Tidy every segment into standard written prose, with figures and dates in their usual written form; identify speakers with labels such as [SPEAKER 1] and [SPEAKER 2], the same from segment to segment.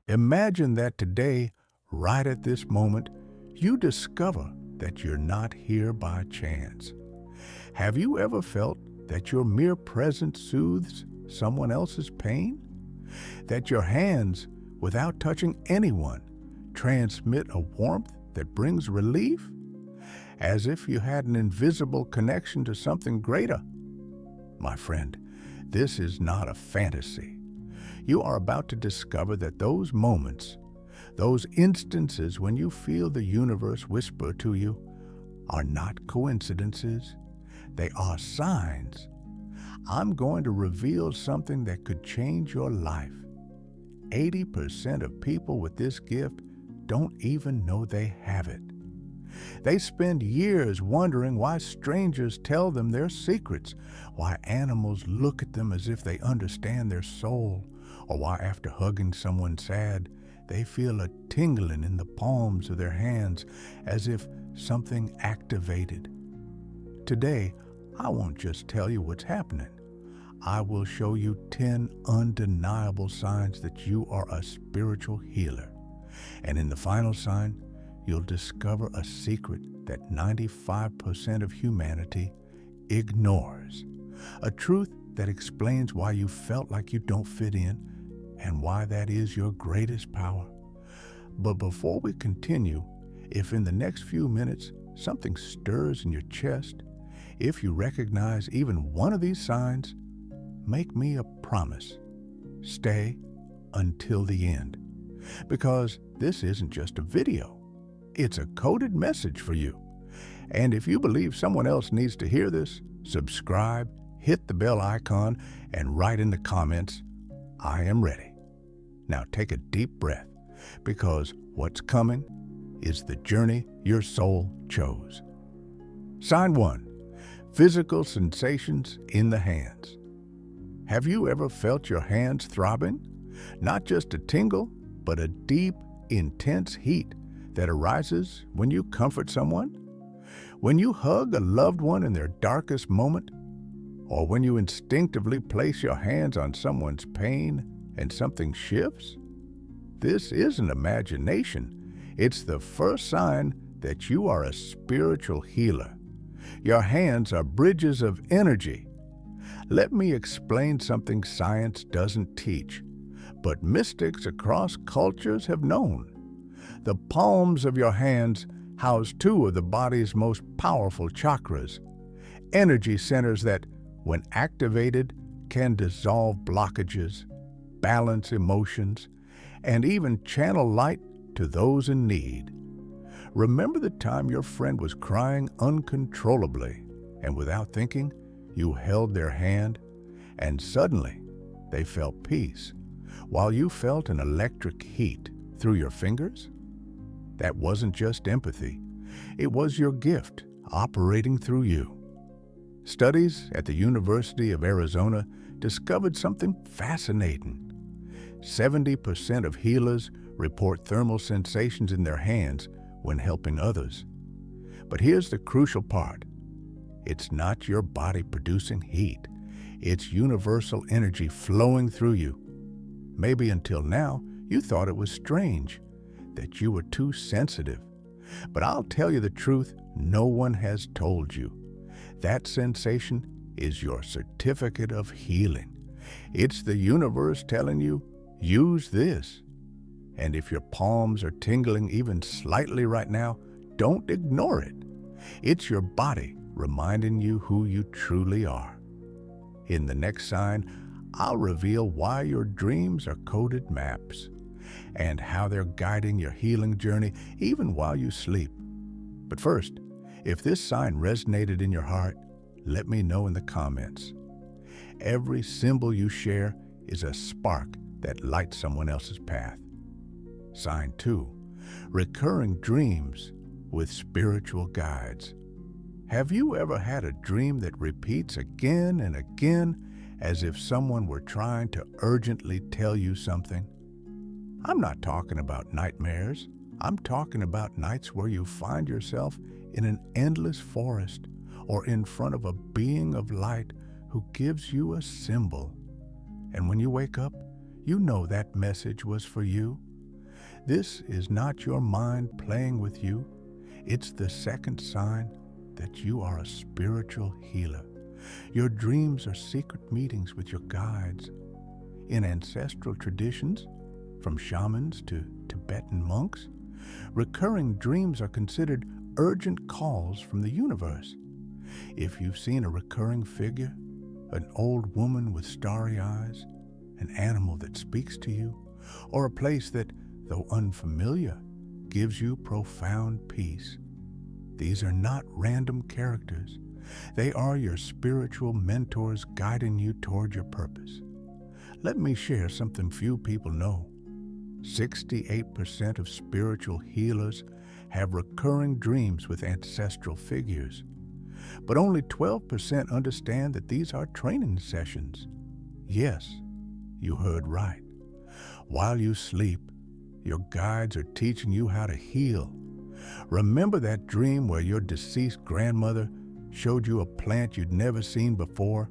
[SPEAKER 1] Imagine that today, right at this moment, you discover that you're not here by chance. Have you ever felt that your mere presence soothes someone else's pain? That your hands, without touching anyone, transmit a warmth that brings relief? As if you had an invisible connection to something greater? My friend, this is not a fantasy. You are about to discover that those moments, those instances when you feel the universe whisper to you, are not coincidences. They are signs. I'm going to reveal something that could change your life. 80% of people with this gift don't even know they have it. They spend years wondering why strangers tell them their secrets, why animals look at them as if they understand their soul, or why after hugging someone sad, they feel a tingling in the palms of their hands as if something activated. Today, I won't just tell you what's happening. I will show you 10 undeniable signs that you are a spiritual healer. And in the final sign, you'll discover a secret that 95% of humanity ignores. A truth that explains why you felt like you don't fit in and why that is your greatest power. But before we continue, if in the next few minutes something stirs in your chest, if you recognize even one of these signs, make me a promise. Stay until the end. Because this isn't just a video. It's a coded message for you. And if you believe someone else needs to hear this, subscribe, hit the bell icon, and write in the comments, I am ready. Now take a deep breath, because what's coming is the journey your soul chose. Sign 1. Physical sensations in the hands. Have you ever felt your hands throbbing? Not just a tingle, but a deep, intense heat that arises when you comfort someone? When you hug a loved one in their darkest moment? Or when you instinctively place your hands on someone's pain and something shifts? This isn't imagination. It's the first sign that you are a spiritual healer. Your hands are bridges of energy. Let me explain something science doesn't teach, but mystics across cultures have known. The palms of your hands house 2 of the body's most powerful chakras, energy centers that, when activated, can dissolve blockages, balance emotions, and even channel light to those in need. Remember the time your friend was crying uncontrollably, and without thinking, you held their hand, and suddenly they felt peace, while you felt an electric heat through your fingers? That wasn't just empathy. It was your gift operating through you. Studies at the University of Arizona discovered something fascinating. 70% of healers report thermal sensations in their hands when helping others. But here's the crucial part. It's not your body producing heat. It's universal energy flowing through you. Maybe until now, you thought it was strange, that you were too sensitive. But I'll tell you the truth no one has told you. That sensation is your certificate of healing. It's the universe telling you, use this. And if your palms are tingling even slightly right now, don't ignore it. It's your body reminding you who you truly are. In the next sign, I'll reveal why your dreams are coded maps and how they're guiding your healing journey even while you sleep. But first, if this sign resonated in your heart, let me know in the comments. Every symbol you share is a spark that lights someone else's path. Sign 2, recurring dreams with spiritual guides. Have you ever had a dream that repeats again and again as if someone were trying to urgently tell you something? I'm not talking about nightmares. I'm talking about nights where you find yourself in an endless forest or in front of a being of light who gives you a symbol. And when you wake up, you know that message was for you, This is not your mind playing with you. It's the second sign that you are a spiritual healer. Your dreams are secret meetings with your guides. In ancestral traditions, from shamans to Tibetan monks, recurring dreams are considered urgent calls from the universe. If you've seen a recurring figure, an old woman with starry eyes, an animal that speaks to you, or a place that, though unfamiliar, gives you profound peace, these are not random characters. They are your spiritual mentors guiding you toward your purpose. Let me share something few people know. 68% of spiritual healers have recurring dreams with ancestral figures, but only 12% understand that these are training sessions. Yes, you heard right. While you sleep, your guides are teaching you how to heal. Remember that dream where your deceased grandmother showed you a plant you'd never seen before,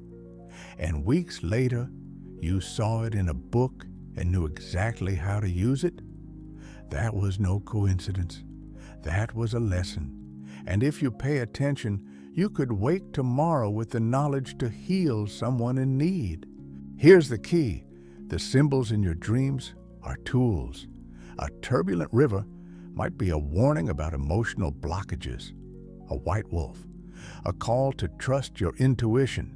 [SPEAKER 1] and weeks later, you saw it in a book and knew exactly how to use it? That was no coincidence. That was a lesson. And if you pay attention, you could wake tomorrow with the knowledge to heal someone in need. Here's the key. The symbols in your dreams are tools. A turbulent river might be a warning about emotional blockages, a white wolf, a call to trust your intuition.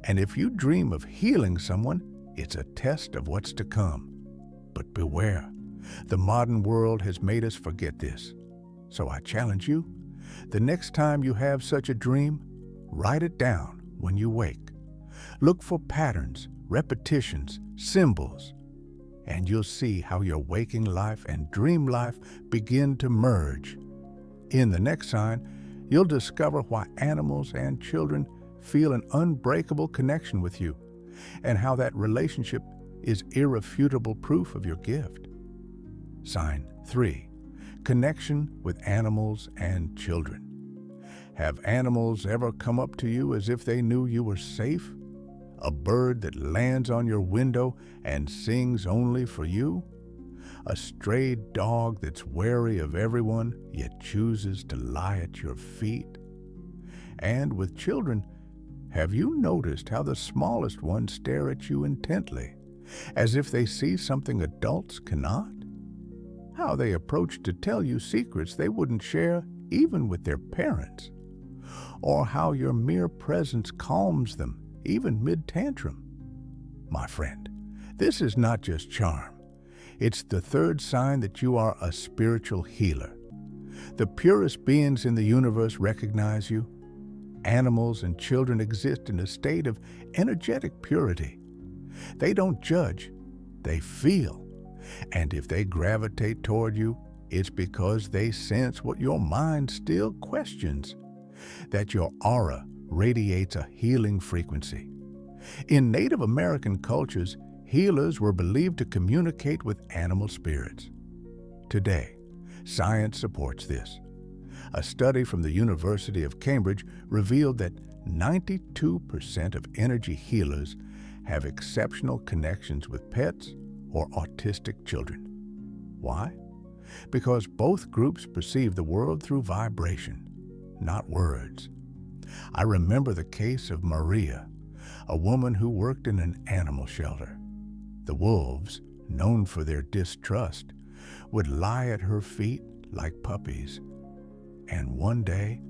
[SPEAKER 1] And if you dream of healing someone, it's a test of what's to come. But beware, the modern world has made us forget this. So I challenge you, the next time you have such a dream, write it down when you wake. Look for patterns, repetitions, symbols, and you'll see how your waking life and dream life begin to merge. In the next sign, you'll discover why animals and children feel an unbreakable connection with you, and how that relationship is irrefutable proof of your gift. Sign 3. Connection with animals and children. Have animals ever come up to you as if they knew you were safe? A bird that lands on your window and sings only for you? A stray dog that's wary of everyone yet chooses to lie at your feet? And with children, have you noticed how the smallest ones stare at you intently, as if they see something adults cannot? How they approach to tell you secrets they wouldn't share even with their parents? Or how your mere presence calms them, even mid-tantrum? My friend, this is not just charm. It's the third sign that you are a spiritual healer. The purest beings in the universe recognize you. Animals and children exist in a state of energetic purity. They don't judge, they feel. And if they gravitate toward you, it's because they sense what your mind still questions, that your aura radiates a healing frequency. In Native American cultures, healers were believed to communicate with animal spirits. Today, science supports this. A study from the University of Cambridge revealed that 92% of energy healers have exceptional connections with pets or autistic children. Why? Because both groups perceive the world through vibration, not words. I remember the case of Maria, a woman who worked in an animal shelter. The wolves, known for their distrust, would lie at her feet like puppies. And one day,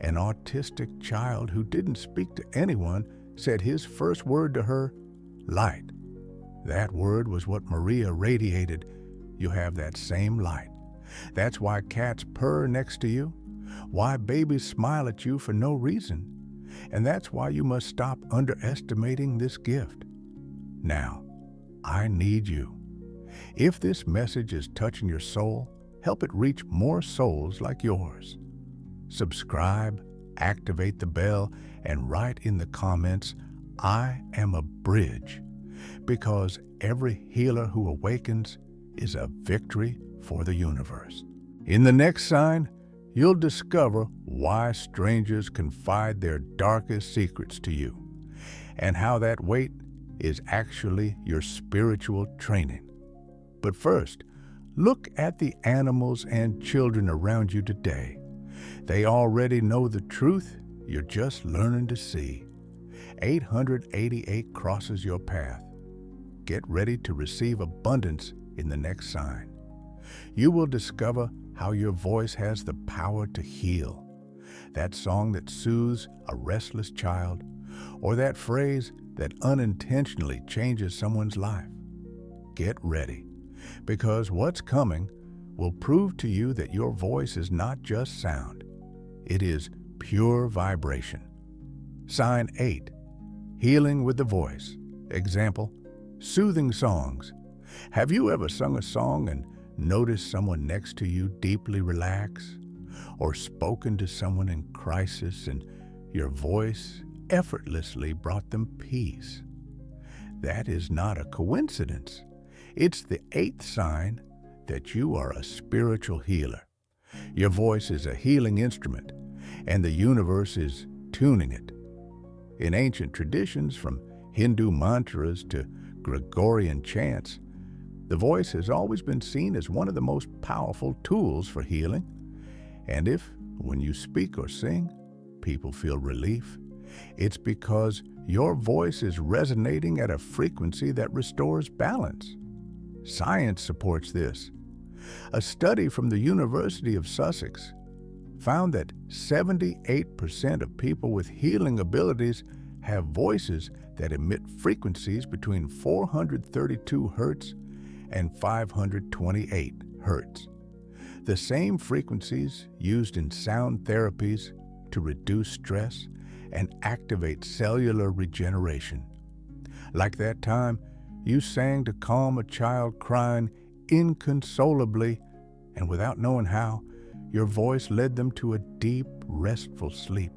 [SPEAKER 1] an autistic child who didn't speak to anyone said his first word to her, light. That word was what Maria radiated. You have that same light. That's why cats purr next to you, why babies smile at you for no reason. And that's why you must stop underestimating this gift. Now, I need you. If this message is touching your soul, help it reach more souls like yours. Subscribe, activate the bell, and write in the comments, I am a bridge, because every healer who awakens is a victory for the universe. In the next sign, you'll discover why strangers confide their darkest secrets to you, and how that weight is actually your spiritual training. But first, Look at the animals and children around you today. They already know the truth, you're just learning to see. 888 crosses your path. Get ready to receive abundance in the next sign. You will discover how your voice has the power to heal. That song that soothes a restless child, or that phrase that unintentionally changes someone's life. Get ready, because what's coming will prove to you that your voice is not just sound. It is pure vibration. Sign 8. Healing with the voice. Example, soothing songs. Have you ever sung a song and noticed someone next to you deeply relax? Or spoken to someone in crisis and your voice effortlessly brought them peace? That is not a coincidence. It's the 8th sign that you are a spiritual healer. Your voice is a healing instrument, and the universe is tuning it. In ancient traditions, from Hindu mantras to Gregorian chants, the voice has always been seen as one of the most powerful tools for healing. And if, when you speak or sing, people feel relief, it's because your voice is resonating at a frequency that restores balance. Science supports this. A study from the University of Sussex found that 78% of people with healing abilities have voices that emit frequencies between 432 Hz and 528 Hz. The same frequencies used in sound therapies to reduce stress and activate cellular regeneration. Like that time, you sang to calm a child crying inconsolably, and without knowing how, your voice led them to a deep, restful sleep.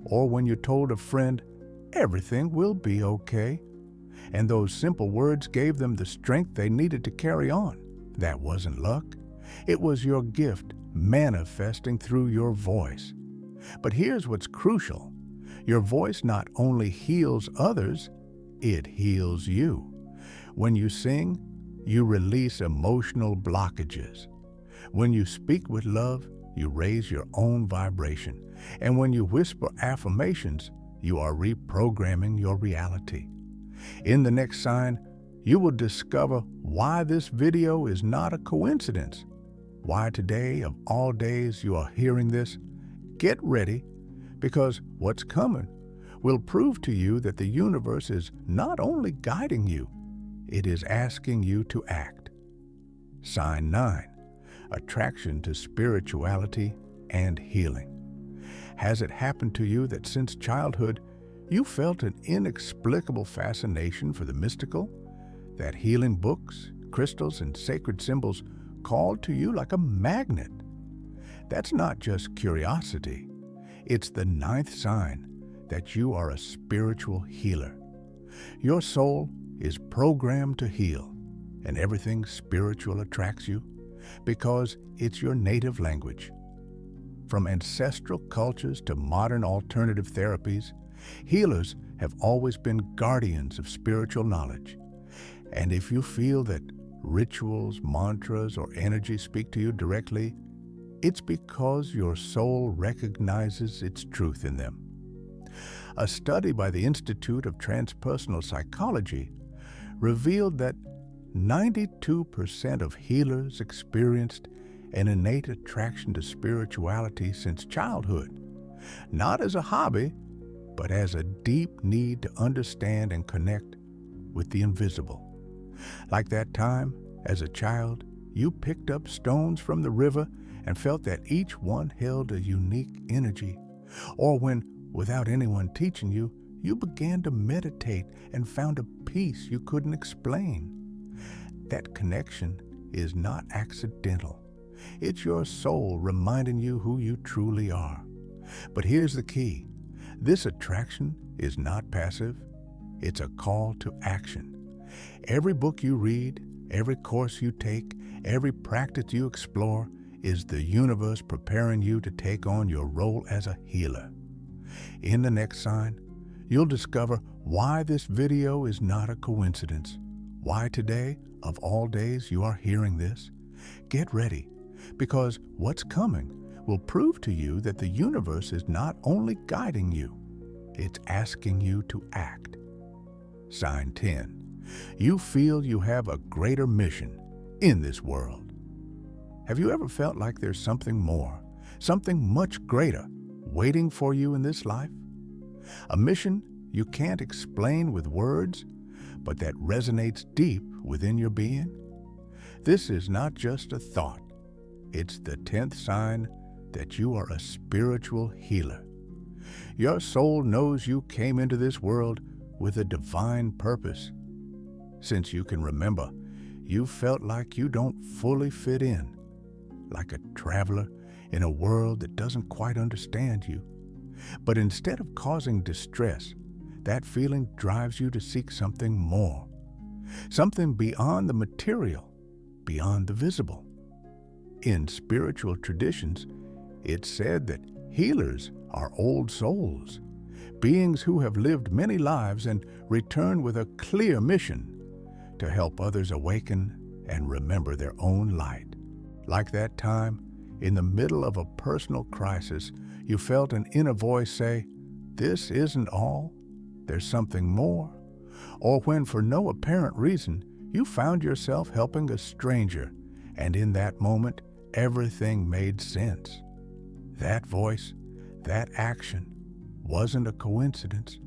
[SPEAKER 1] Or when you told a friend, "Everything will be okay," and those simple words gave them the strength they needed to carry on. That wasn't luck. It was your gift manifesting through your voice. But here's what's crucial. Your voice not only heals others, it heals you. When you sing, you release emotional blockages. When you speak with love, you raise your own vibration. And when you whisper affirmations, you are reprogramming your reality. In the next sign, you will discover why this video is not a coincidence. Why today, of all days, you are hearing this. Get ready, because what's coming will prove to you that the universe is not only guiding you, it is asking you to act. Sign 9. Attraction to spirituality and healing. Has it happened to you that since childhood, you felt an inexplicable fascination for the mystical? That healing books, crystals, and sacred symbols called to you like a magnet? That's not just curiosity. It's the 9th sign that you are a spiritual healer. Your soul is programmed to heal, and everything spiritual attracts you because it's your native language. From ancestral cultures to modern alternative therapies, healers have always been guardians of spiritual knowledge. And if you feel that rituals, mantras, or energy speak to you directly, it's because your soul recognizes its truth in them. A study by the Institute of Transpersonal Psychology revealed that 92% of healers experienced an innate attraction to spirituality since childhood, not as a hobby, but as a deep need to understand and connect with the invisible. Like that time, as a child, you picked up stones from the river and felt that each one held a unique energy. Or when, without anyone teaching you, you began to meditate and found a peace you couldn't explain. That connection is not accidental. It's your soul reminding you who you truly are. But here's the key. This attraction is not passive. It's a call to action. Every book you read, every course you take, every practice you explore is the universe preparing you to take on your role as a healer. In the next sign, you'll discover why this video is not a coincidence. Why today, of all days, you are hearing this. Get ready, because what's coming will prove to you that the universe is not only guiding you, it's asking you to act. Sign 10. You feel you have a greater mission in this world. Have you ever felt like there's something more, something much greater, waiting for you in this life? A mission you can't explain with words, but that resonates deep within your being? This is not just a thought. It's the 10th sign that you are a spiritual healer. Your soul knows you came into this world with a divine purpose. Since you can remember, you felt like you don't fully fit in, like a traveler in a world that doesn't quite understand you. But instead of causing distress, that feeling drives you to seek something more, something beyond the material, beyond the visible. In spiritual traditions, it's said that healers are old souls, beings who have lived many lives and return with a clear mission to help others awaken and remember their own light. Like that time, in the middle of a personal crisis, you felt an inner voice say, "This isn't all, there's something more." Or when, for no apparent reason, you found yourself helping a stranger, and in that moment, everything made sense. That voice, that action, wasn't a coincidence.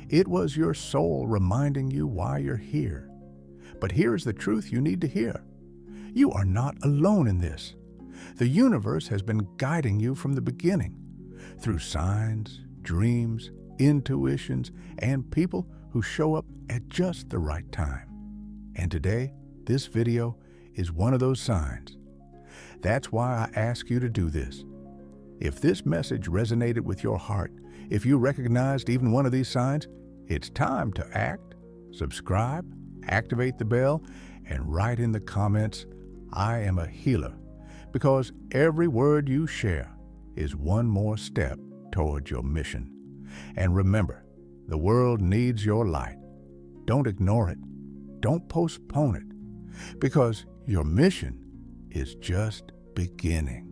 [SPEAKER 1] It was your soul reminding you why you're here. But here's the truth you need to hear. You are not alone in this. The universe has been guiding you from the beginning, through signs, dreams, intuitions, and people who show up at just the right time. And today, this video is one of those signs. That's why I ask you to do this. If this message resonated with your heart, if you recognized even one of these signs, it's time to act, subscribe, activate the bell, and write in the comments, "I am a healer," because every word you share is one more step towards your mission. And remember, the world needs your light. Don't ignore it. Don't postpone it, because your mission is just beginning.